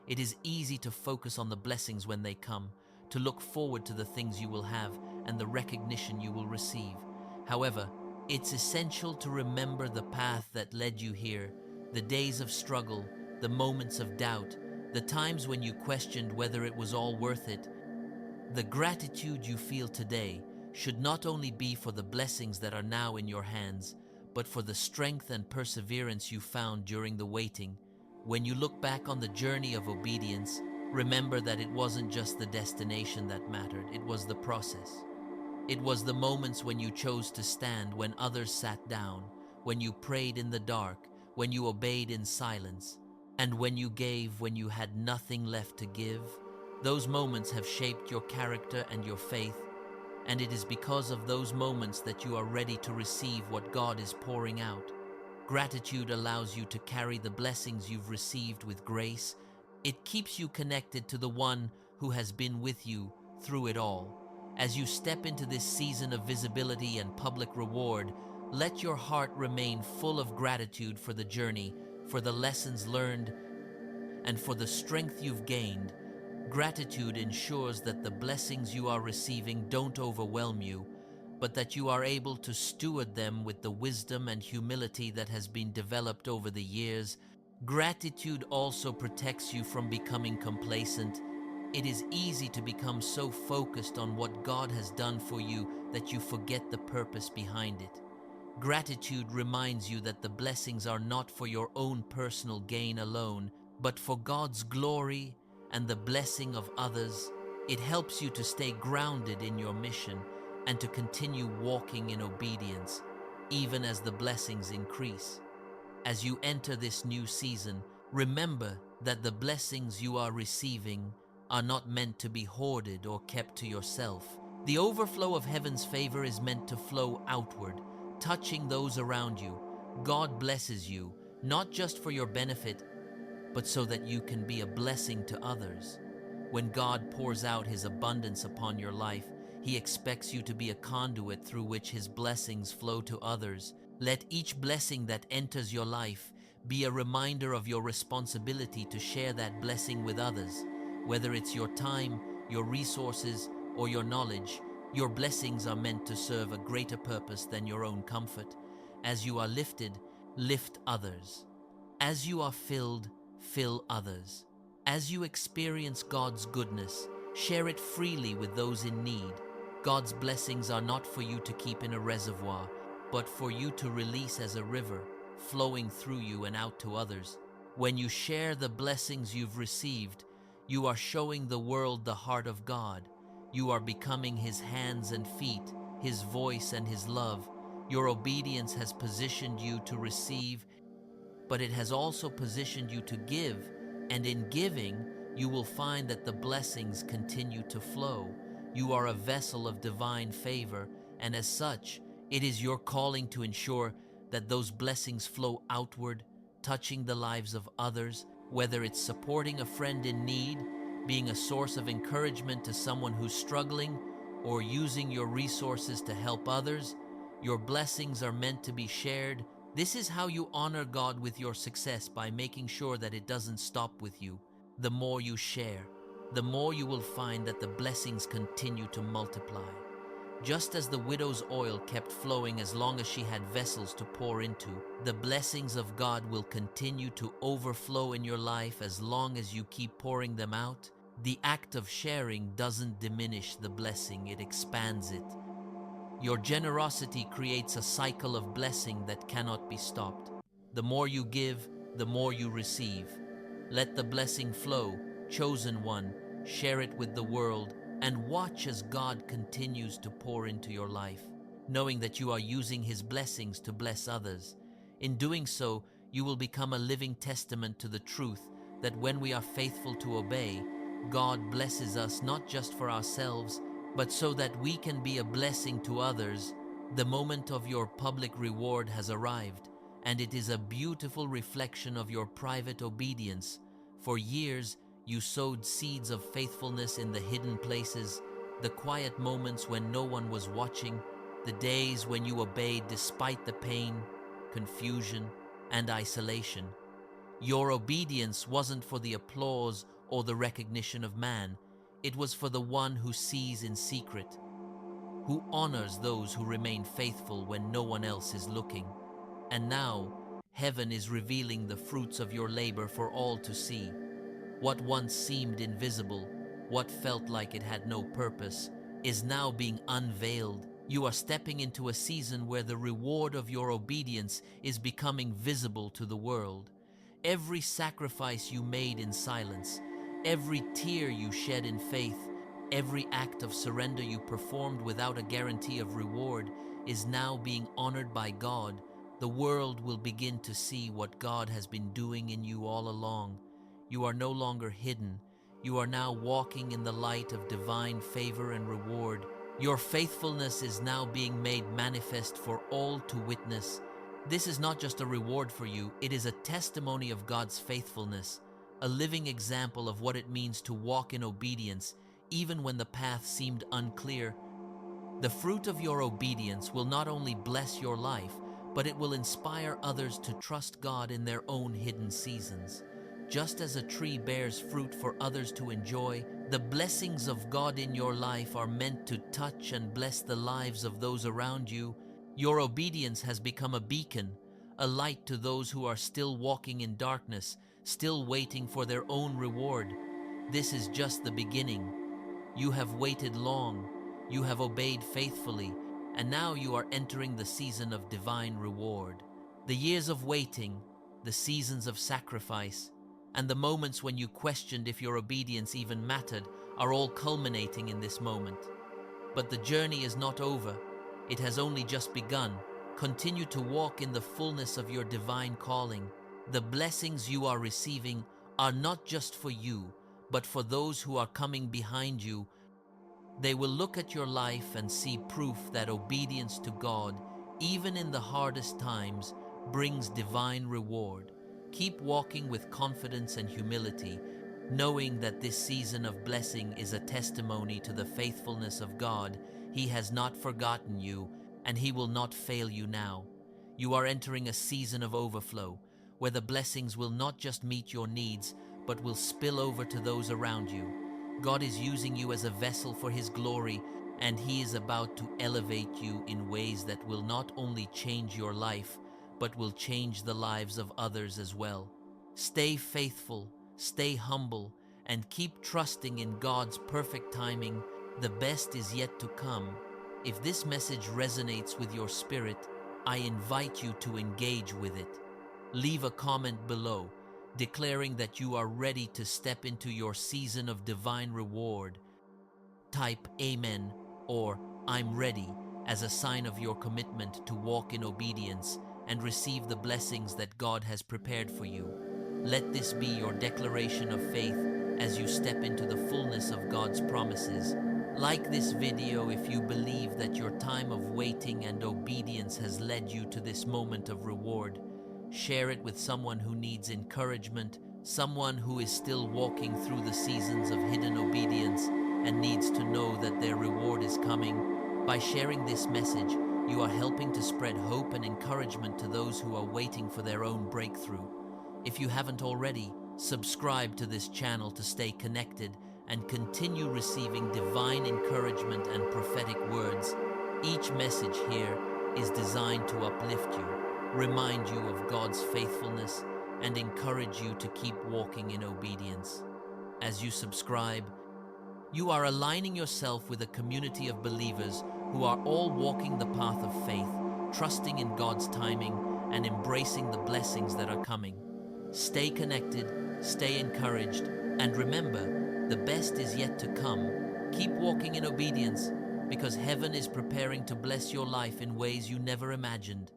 It is easy to focus on the blessings when they come, to look forward to the things you will have and the recognition you will receive. However, it's essential to remember the path that led you here, the days of struggle, the moments of doubt, the times when you questioned whether it was all worth it. The gratitude you feel today should not only be for the blessings that are now in your hands, but for the strength and perseverance you found during the waiting. When you look back on the journey of obedience, remember that it wasn't just the destination that mattered, it was the process. It was the moments when you chose to stand when others sat down, when you prayed in the dark, when you obeyed in silence, and when you gave when you had nothing left to give. Those moments have shaped your character and your faith, and it is because of those moments that you are ready to receive what God is pouring out. Gratitude allows you to carry the blessings you've received with grace. It keeps you connected to the one who has been with you through it all. As you step into this season of visibility and public reward, let your heart remain full of gratitude for the journey, for the lessons learned, and for the strength you've gained. Gratitude ensures that the blessings you are receiving don't overwhelm you, but that you are able to steward them with the wisdom and humility that has been developed over the years. Gratitude also protects you from becoming complacent. It is easy to become so focused on what God has done for you that you forget the purpose behind it. Gratitude reminds you that the blessings are not for your own personal gain alone, but for God's glory and the blessing of others. It helps you to stay grounded in your mission and to continue walking in obedience, even as the blessings increase. As you enter this new season, remember that the blessings you are receiving are not meant to be hoarded or kept to yourself. The overflow of heaven's favor is meant to flow outward, touching those around you. God blesses you, not just for your benefit, but so that you can be a blessing to others. When God pours out His abundance upon your life, He expects you to be a conduit through which His blessings flow to others. Let each blessing that enters your life be a reminder of your responsibility to share that blessing with others. Whether it's your time, your resources, or your knowledge, your blessings are meant to serve a greater purpose than your own comfort. As you are lifted, lift others. As you are filled, fill others. As you experience God's goodness, share it freely with those in need. God's blessings are not for you to keep in a reservoir, but for you to release as a river, flowing through you and out to others. When you share the blessings you've received, you are showing the world the heart of God. You are becoming His hands and feet, His voice and His love. Your obedience has positioned you to receive, but it has also positioned you to give, and in giving, you will find that the blessings continue to flow. You are a vessel of divine favor, and as such, it is your calling to ensure that those blessings flow outward, touching the lives of others, whether it's supporting a friend in need, being a source of encouragement to someone who's struggling, or using your resources to help others. Your blessings are meant to be shared. This is how you honor God with your success, by making sure that it doesn't stop with you. The more you share, the more you will find that the blessings continue to multiply. Just as the widow's oil kept flowing as long as she had vessels to pour into, the blessings of God will continue to overflow in your life as long as you keep pouring them out. The act of sharing doesn't diminish the blessing, it expands it. Your generosity creates a cycle of blessing that cannot be stopped. The more you give, the more you receive. Let the blessing flow, chosen one, share it with the world, and watch as God continues to pour into your life, knowing that you are using His blessings to bless others. In doing so, you will become a living testament to the truth that when we are faithful to obey, God blesses us not just for ourselves, but so that we can be a blessing to others. The moment of your public reward has arrived, and it is a beautiful reflection of your private obedience. For years, you sowed seeds of faithfulness in the hidden places, the quiet moments when no one was watching, the days when you obeyed despite the pain, confusion, and isolation. Your obedience wasn't for the applause or the recognition of man. It was for the one who sees in secret, who honors those who remain faithful when no one else is looking. And now, heaven is revealing the fruits of your labor for all to see. What once seemed invisible, what felt like it had no purpose, is now being unveiled. You are stepping into a season where the reward of your obedience is becoming visible to the world. Every sacrifice you made in silence, every tear you shed in faith, every act of surrender you performed without a guarantee of reward is now being honored by God. The world will begin to see what God has been doing in you all along. You are no longer hidden. You are now walking in the light of divine favor and reward. Your faithfulness is now being made manifest for all to witness. This is not just a reward for you, it is a testimony of God's faithfulness, a living example of what it means to walk in obedience, even when the path seemed unclear. The fruit of your obedience will not only bless your life, but it will inspire others to trust God in their own hidden seasons. Just as a tree bears fruit for others to enjoy, the blessings of God in your life are meant to touch and bless the lives of those around you. Your obedience has become a beacon, a light to those who are still walking in darkness, still waiting for their own reward. This is just the beginning. You have waited long, you have obeyed faithfully, and now you are entering the season of divine reward. The years of waiting, the seasons of sacrifice, and the moments when you questioned if your obedience even mattered are all culminating in this moment. But the journey is not over. It has only just begun. Continue to walk in the fullness of your divine calling. The blessings you are receiving are not just for you, but for those who are coming behind you. They will look at your life and see proof that obedience to God, even in the hardest times, brings divine reward. Keep walking with confidence and humility, knowing that this season of blessing is a testimony to the faithfulness of God. He has not forgotten you, and He will not fail you now. You are entering a season of overflow, where the blessings will not just meet your needs, but will spill over to those around you. God is using you as a vessel for His glory, and He is about to elevate you in ways that will not only change your life, but will change the lives of others as well. Stay faithful, stay humble, and keep trusting in God's perfect timing. The best is yet to come. If this message resonates with your spirit, I invite you to engage with it. Leave a comment below. declaring that you are ready to step into your season of divine reward. Type Amen or I'm ready as a sign of your commitment to walk in obedience and receive the blessings that God has prepared for you. Let this be your declaration of faith as you step into the fullness of God's promises. Like this video if you believe that your time of waiting and obedience has led you to this moment of reward. Share it with someone who needs encouragement, someone who is still walking through the seasons of hidden obedience and needs to know that their reward is coming. By sharing this message, you are helping to spread hope and encouragement to those who are waiting for their own breakthrough. If you haven't already, subscribe to this channel to stay connected and continue receiving divine encouragement and prophetic words. Each message here is designed to uplift you, remind you of God's faithfulness, and encourage you to keep walking in obedience. As you subscribe, you are aligning yourself with a community of believers who are all walking the path of faith, trusting in God's timing and embracing the blessings that are coming. Stay connected, stay encouraged, and remember, the best is yet to come. Keep walking in obedience because heaven is preparing to bless your life in ways you never imagined.